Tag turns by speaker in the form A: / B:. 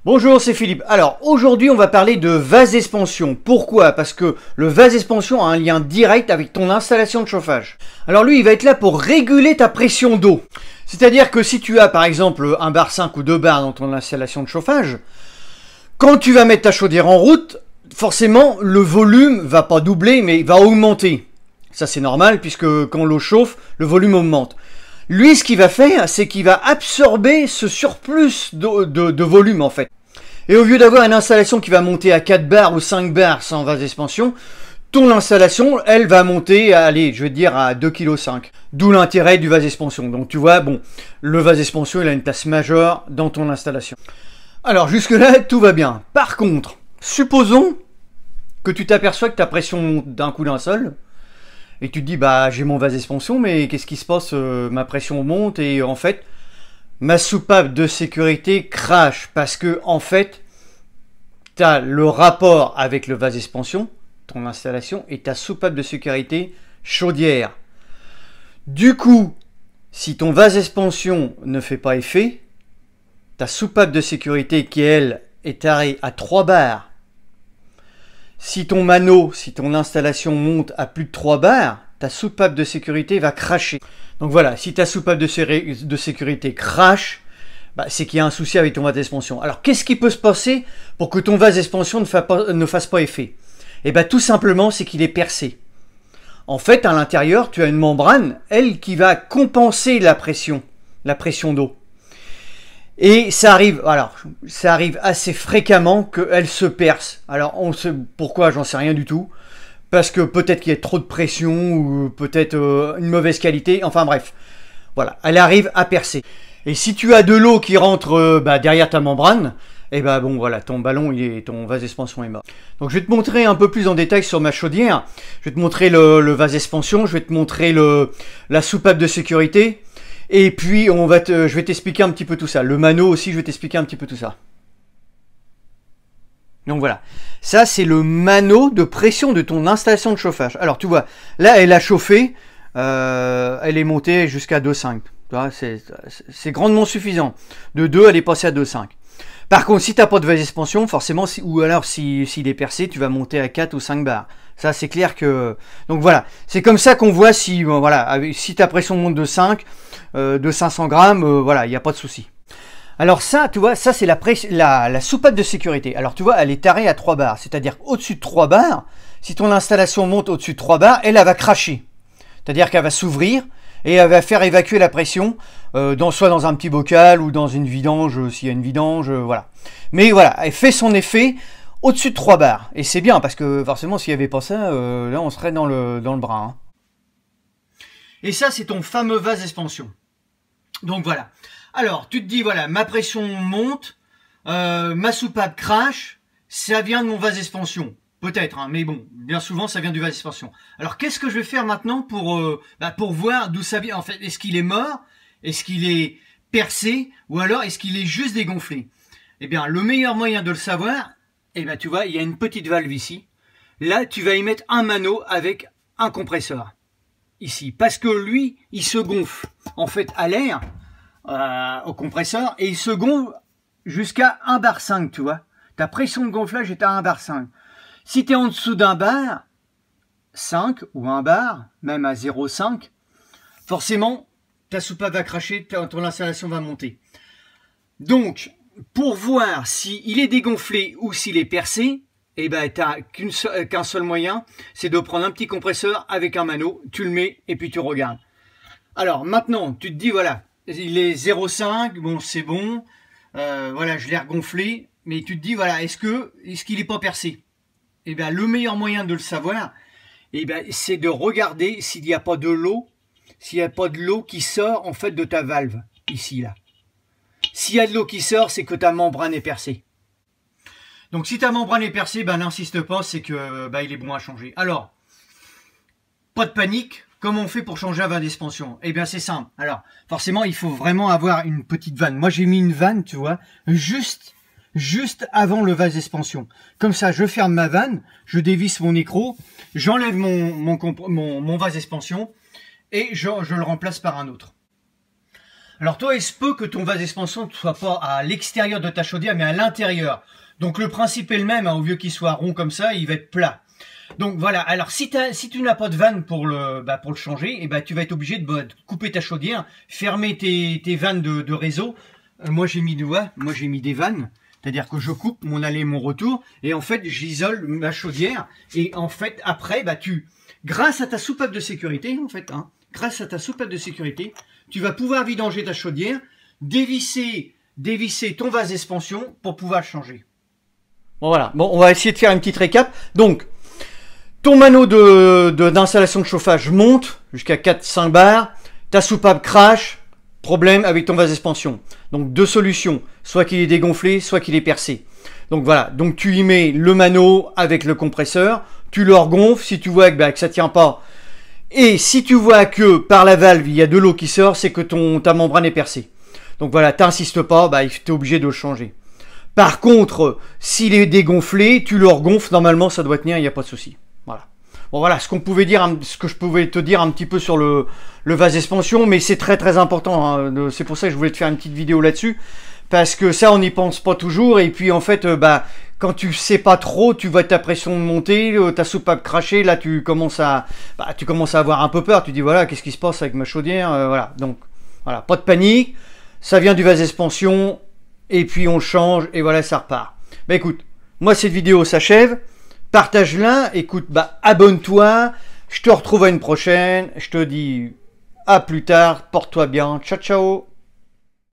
A: Bonjour, c'est Philippe. Alors, aujourd'hui, on va parler de vase expansion. Pourquoi? Parce que le vase expansion a un lien direct avec ton installation de chauffage. Alors lui, il va être là pour réguler ta pression d'eau. C'est-à-dire que si tu as, par exemple, un bar 5 ou 2 bars dans ton installation de chauffage, quand tu vas mettre ta chaudière en route, forcément, le volume va pas doubler, mais il va augmenter. Ça, c'est normal, puisque quand l'eau chauffe, le volume augmente. Lui, ce qu'il va faire, c'est qu'il va absorber ce surplus de volume, en fait. Et au lieu d'avoir une installation qui va monter à 4 bars ou 5 bars sans vase d'expansion, ton installation, elle va monter à, allez, je vais te dire à 2,5 kg. D'où l'intérêt du vase expansion. Donc tu vois, bon, le vase expansion, il a une place majeure dans ton installation. Alors jusque-là, tout va bien. Par contre, supposons que tu t'aperçois que ta pression monte d'un coup d'un seul, et tu te dis, bah j'ai mon vase expansion, mais qu'est-ce qui se passe? Ma pression monte et en fait, ma soupape de sécurité crache parce que en fait, tu as le rapport avec le vase expansion, ton installation, et ta soupape de sécurité chaudière. Du coup, si ton vase expansion ne fait pas effet, ta soupape de sécurité qui elle est tarée à 3 bars, si ton mano, si ton installation monte à plus de 3 bars, ta soupape de sécurité va cracher. Donc voilà, si ta soupape de sécurité crache, bah, c'est qu'il y a un souci avec ton vase d'expansion. Alors qu'est-ce qui peut se passer pour que ton vase d'expansion ne fasse pas effet? Eh bien tout simplement, c'est qu'il est percé. En fait, à l'intérieur, tu as une membrane, elle, qui va compenser la pression d'eau. Et ça arrive assez fréquemment qu'elle se perce. Alors on sait pourquoi, j'en sais rien du tout. Parce que peut-être qu'il y a trop de pression ou peut-être une mauvaise qualité. Enfin bref, voilà, elle arrive à percer. Et si tu as de l'eau qui rentre derrière ta membrane, et bon voilà, ton ballon, ton vase d'expansion est mort. Donc je vais te montrer un peu plus en détail sur ma chaudière. Je vais te montrer le vase d'expansion, je vais te montrer la soupape de sécurité. Et puis je vais t'expliquer un petit peu tout ça. Le mano aussi, je vais t'expliquer un petit peu tout ça. Donc voilà, ça c'est le mano de pression de ton installation de chauffage. Alors tu vois, là elle a chauffé, elle est montée jusqu'à 2,5. C'est grandement suffisant. De 2, elle est passée à 2,5. Par contre, si tu n'as pas de vase d'expansion, forcément, ou alors s'il est percé, tu vas monter à 4 ou 5 bars. Ça c'est clair que... Donc voilà, c'est comme ça qu'on voit si, si ta pression monte de 5, de 500 grammes, voilà, il n'y a pas de souci. Alors ça, tu vois, ça c'est la soupape de sécurité. Alors tu vois, elle est tarée à 3 bars. C'est-à-dire qu'au-dessus de 3 bars, si ton installation monte au-dessus de 3 bars, elle va cracher. C'est-à-dire qu'elle va s'ouvrir et elle va faire évacuer la pression, soit dans un petit bocal ou dans une vidange, s'il y a une vidange, voilà. Mais voilà, elle fait son effet au-dessus de 3 bars. Et c'est bien, parce que forcément, s'il n'y avait pas ça, là on serait dans le bras. Hein. Et ça, c'est ton fameux vase d'expansion. Donc voilà. Alors, tu te dis, voilà, ma pression monte, ma soupape crache, ça vient de mon vase d'expansion. Peut-être, hein, mais bon, bien souvent, ça vient du vase d'expansion. Alors, qu'est-ce que je vais faire maintenant pour voir d'où ça vient? En fait, est-ce qu'il est mort? Est-ce qu'il est percé? Ou alors, est-ce qu'il est juste dégonflé? Eh bien, le meilleur moyen de le savoir, eh bien, tu vois, il y a une petite valve ici. Là, tu vas y mettre un mano avec un compresseur. Ici. Parce que lui, il se gonfle, en fait, à l'air, au compresseur, et il se gonfle jusqu'à 1,5 bar, tu vois. Ta pression de gonflage est à 1,5 bar. Si tu es en dessous d'un bar, 5 ou 1 bar, même à 0,5, forcément, ta soupape va cracher, ton installation va monter. Donc, pour voir s'il est dégonflé ou s'il est percé, eh ben, tu n'as qu'un seul moyen, c'est de prendre un petit compresseur avec un mano, tu le mets et puis tu regardes. Alors maintenant, tu te dis, voilà, il est 0,5, bon c'est bon, voilà, je l'ai regonflé, mais tu te dis, voilà, est-ce qu'il n'est pas percé? Eh bien, le meilleur moyen de le savoir, eh bien, c'est de regarder s'il n'y a pas de l'eau, qui sort en fait de ta valve, ici, là. S'il y a de l'eau qui sort, c'est que ta membrane est percée. Donc si ta membrane est percée, n'insiste pas, c'est que il est bon à changer. Alors, pas de panique, comment on fait pour changer un vase d'expansion? Eh bien c'est simple. Alors, forcément, il faut vraiment avoir une petite vanne. Moi j'ai mis une vanne, tu vois, juste avant le vase d'expansion. Comme ça, je ferme ma vanne, je dévisse mon écrou, j'enlève mon vase d'expansion et je le remplace par un autre. Alors toi, il se peut que ton vase d'expansion ne soit pas à l'extérieur de ta chaudière, mais à l'intérieur. Donc le principe est le même, hein, au lieu qu'il soit rond comme ça, il va être plat. Donc voilà, alors si tu n'as pas de vanne pour le changer, et tu vas être obligé de couper ta chaudière, fermer tes vannes de réseau. Moi j'ai mis des vannes, c'est-à-dire que je coupe mon aller et mon retour, et en fait j'isole ma chaudière, et en fait après, grâce à ta soupape de sécurité, grâce à ta soupape de sécurité, tu vas pouvoir vidanger ta chaudière, dévisser ton vase d'expansion pour pouvoir le changer. Bon voilà, bon on va essayer de faire une petite récap. Donc, ton mano d'installation de chauffage monte jusqu'à 4-5 bars, ta soupape crache, problème avec ton vase d'expansion. Donc deux solutions, soit qu'il est dégonflé, soit qu'il est percé. Donc voilà, donc tu y mets le mano avec le compresseur, tu le regonfles, si tu vois que ça tient pas, et si tu vois que par la valve il y a de l'eau qui sort, c'est que ta membrane est percée. Donc voilà, t'insistes pas, tu es obligé de le changer. Par contre, s'il est dégonflé, tu le regonfles, normalement ça doit tenir, il n'y a pas de souci. Voilà. Bon voilà, ce que je pouvais te dire un petit peu sur le vase d'expansion, mais c'est très très important, hein. C'est pour ça que je voulais te faire une petite vidéo là-dessus, parce que ça on n'y pense pas toujours, et puis en fait, quand tu sais pas trop, tu vois ta pression monter, ta soupape cracher, là tu commences à avoir un peu peur, tu dis voilà, qu'est-ce qui se passe avec ma chaudière, voilà, donc voilà, pas de panique, ça vient du vase d'expansion, et puis on le change, et voilà, ça repart. Écoute, moi cette vidéo s'achève, partage-la, écoute, abonne-toi, je te retrouve à une prochaine, je te dis à plus tard, porte-toi bien, ciao ciao.